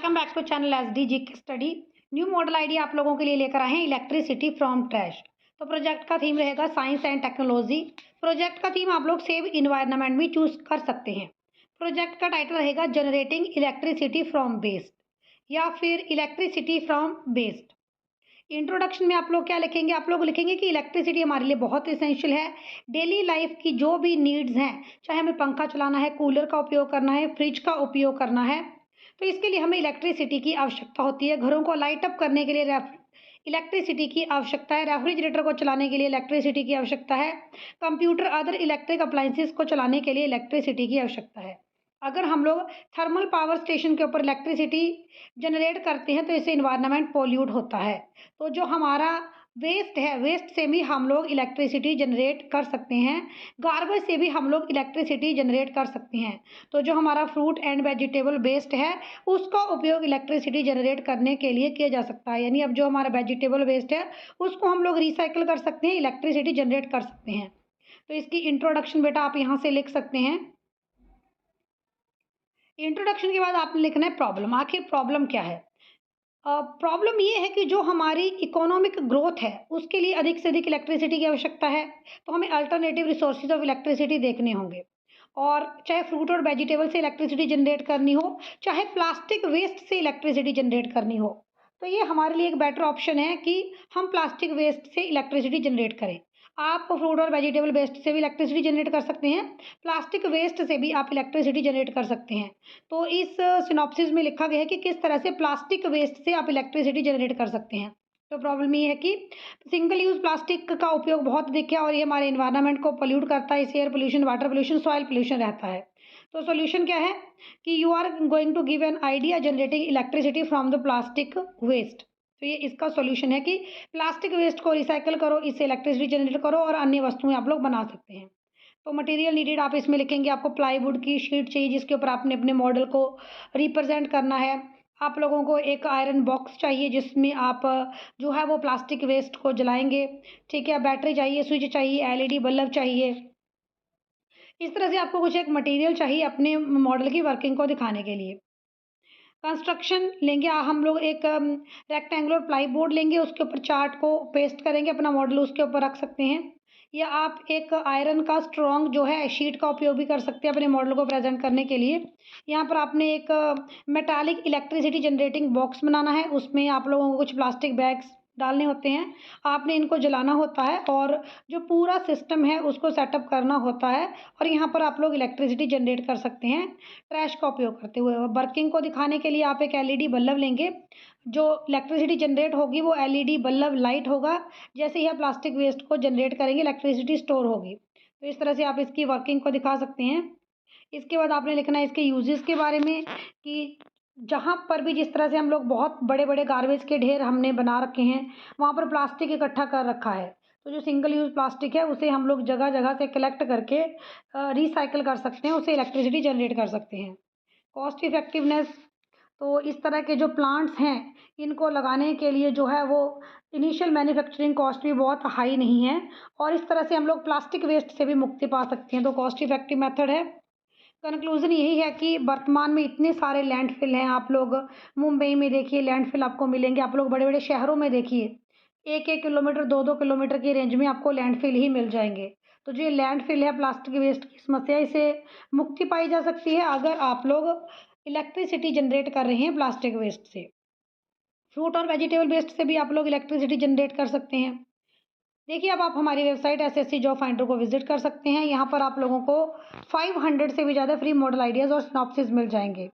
Welcome back to channel SD GK study. New model idea आप लोगों के लिए लेकर आए हैं इलेक्ट्रिसिटी फ्रॉम ट्रैश। तो प्रोजेक्ट का थीम रहेगा साइंस एंड टेक्नोलॉजी। प्रोजेक्ट का थीम आप लोग सेव इन्वायरमेंट भी चूज कर सकते हैं। प्रोजेक्ट का टाइटल रहेगा जनरेटिंग इलेक्ट्रिसिटी फ्रॉम वेस्ट या फिर इलेक्ट्रिसिटी फ्रॉम वेस्ट। इंट्रोडक्शन में आप लोग क्या लिखेंगे? आप लोग लिखेंगे कि इलेक्ट्रिसिटी हमारे लिए बहुत इसेंशियल है। डेली लाइफ की जो भी नीड्स हैं, चाहे हमें पंखा चलाना है, कूलर का उपयोग करना है, फ्रिज का उपयोग करना है, तो इसके लिए हमें इलेक्ट्रिसिटी की आवश्यकता होती है। घरों को लाइट अप करने के लिए इलेक्ट्रिसिटी की आवश्यकता है। रेफ्रिजरेटर को चलाने के लिए इलेक्ट्रिसिटी की आवश्यकता है। कंप्यूटर अदर इलेक्ट्रिक अप्लायंसेस को चलाने के लिए इलेक्ट्रिसिटी की आवश्यकता है। अगर हम लोग थर्मल पावर स्टेशन के ऊपर इलेक्ट्रिसिटी जनरेट करते हैं तो इससे इन्वायरमेंट पोल्यूट होता है। तो जो हमारा वेस्ट है, वेस्ट से भी हम लोग इलेक्ट्रिसिटी जनरेट कर सकते हैं। गार्बेज से भी हम लोग इलेक्ट्रिसिटी जनरेट कर सकते हैं। तो जो हमारा फ्रूट एंड वेजिटेबल वेस्ट है, उसका उपयोग इलेक्ट्रिसिटी जनरेट करने के लिए किया जा सकता है। यानी अब जो हमारा वेजिटेबल वेस्ट है, उसको हम लोग रिसाइकिल कर सकते हैं, इलेक्ट्रिसिटी जनरेट कर सकते हैं। तो इसकी इंट्रोडक्शन बेटा आप यहाँ से लिख सकते हैं। इंट्रोडक्शन के बाद आपने लिखना है प्रॉब्लम। आखिर प्रॉब्लम क्या है? प्रॉब्लम ये है कि जो हमारी इकोनॉमिक ग्रोथ है, उसके लिए अधिक से अधिक इलेक्ट्रिसिटी की आवश्यकता है। तो हमें अल्टरनेटिव रिसोर्सेज ऑफ इलेक्ट्रिसिटी देखने होंगे। और चाहे फ्रूट और वेजिटेबल से इलेक्ट्रिसिटी जनरेट करनी हो, चाहे प्लास्टिक वेस्ट से इलेक्ट्रिसिटी जनरेट करनी हो, तो ये हमारे लिए एक बेटर ऑप्शन है कि हम प्लास्टिक वेस्ट से इलेक्ट्रिसिटी जनरेट करें। आप फ्रूट और वेजिटेबल वेस्ट से भी इलेक्ट्रिसिटी जनरेट कर सकते हैं। प्लास्टिक वेस्ट से भी आप इलेक्ट्रिसिटी जनरेट कर सकते हैं। तो इस सिनॉप्सिस में लिखा गया है कि किस तरह से प्लास्टिक वेस्ट से आप इलेक्ट्रिसिटी जनरेट कर सकते हैं। तो प्रॉब्लम ये है कि सिंगल यूज प्लास्टिक का उपयोग बहुत अधिक है और ये हमारे इन्वायरमेंट को पोल्यूट करता है। इससे air pollution, water pollution, soil pollution रहता है। तो सॉल्यूशन क्या है कि you are going to give an idea generating electricity from the plastic waste. तो ये इसका सॉल्यूशन है कि प्लास्टिक वेस्ट को रिसाइकिल करो, इससे इलेक्ट्रिसिटी जनरेट करो और अन्य वस्तुएं आप लोग बना सकते हैं। तो मटेरियल नीडेड आप इसमें लिखेंगे, आपको प्लाईवुड की शीट चाहिए जिसके ऊपर आपने अपने मॉडल को रिप्रेजेंट करना है। आप लोगों को एक आयरन बॉक्स चाहिए जिसमें आप जो है वो प्लास्टिक वेस्ट को जलाएंगे। ठीक है, बैटरी चाहिए, स्विच चाहिए, एलईडी बल्ब चाहिए। इस तरह से आपको कुछ एक मटेरियल चाहिए अपने मॉडल की वर्किंग को दिखाने के लिए। कंस्ट्रक्शन लेंगे हम लोग एक रेक्टेंगुलर प्लाई बोर्ड लेंगे, उसके ऊपर चार्ट को पेस्ट करेंगे, अपना मॉडल उसके ऊपर रख सकते हैं। या आप एक आयरन का स्ट्रॉन्ग जो है शीट का उपयोग भी कर सकते हैं अपने मॉडल को प्रेजेंट करने के लिए। यहाँ पर आपने एक मेटालिक इलेक्ट्रिसिटी जनरेटिंग बॉक्स बनाना है, उसमें आप लोगों को कुछ प्लास्टिक बैग्स डालने होते हैं। आपने इनको जलाना होता है और जो पूरा सिस्टम है उसको सेटअप करना होता है। और यहाँ पर आप लोग इलेक्ट्रिसिटी जनरेट कर सकते हैं ट्रैश का उपयोग करते हुए। वर्किंग को दिखाने के लिए आप एक एलईडी बल्ब लेंगे। जो इलेक्ट्रिसिटी जनरेट होगी वो एलईडी बल्ब लाइट होगा। जैसे ही आप प्लास्टिक वेस्ट को जनरेट करेंगे, इलेक्ट्रिसिटी स्टोर होगी। तो इस तरह से आप इसकी वर्किंग को दिखा सकते हैं। इसके बाद आपने लिखना है इसके यूजेस के बारे में कि जहाँ पर भी जिस तरह से हम लोग बहुत बड़े बड़े गार्बेज के ढेर हमने बना रखे हैं, वहाँ पर प्लास्टिक इकट्ठा कर रखा है। तो जो सिंगल यूज़ प्लास्टिक है उसे हम लोग जगह जगह से कलेक्ट करके रिसाइकिल कर सकते हैं, उससे इलेक्ट्रिसिटी जनरेट कर सकते हैं। कॉस्ट इफेक्टिवनेस, तो इस तरह के जो प्लांट्स हैं इनको लगाने के लिए जो है वो इनिशियल मैन्युफैक्चरिंग कॉस्ट भी बहुत हाई नहीं है और इस तरह से हम लोग प्लास्टिक वेस्ट से भी मुक्ति पा सकते हैं। तो कॉस्ट इफेक्टिव मेथड है। कंक्लूजन यही है कि वर्तमान में इतने सारे लैंडफिल हैं। आप लोग मुंबई में देखिए लैंडफिल आपको मिलेंगे, आप लोग बड़े बड़े शहरों में देखिए 1-1 किलोमीटर 2-2 किलोमीटर की रेंज में आपको लैंडफिल ही मिल जाएंगे। तो जो ये लैंडफिल है, प्लास्टिक वेस्ट की समस्या से मुक्ति पाई जा सकती है अगर आप लोग इलेक्ट्रिसिटी जनरेट कर रहे हैं प्लास्टिक वेस्ट से। फ्रूट और वेजिटेबल वेस्ट से भी आप लोग इलेक्ट्रिसिटी जनरेट कर सकते हैं। देखिए, अब आप हमारी वेबसाइट एसएससी जॉब फाइंडर को विजिट कर सकते हैं। यहाँ पर आप लोगों को 500 से भी ज़्यादा फ्री मॉडल आइडियाज़ और सिनॉप्सिस मिल जाएंगे।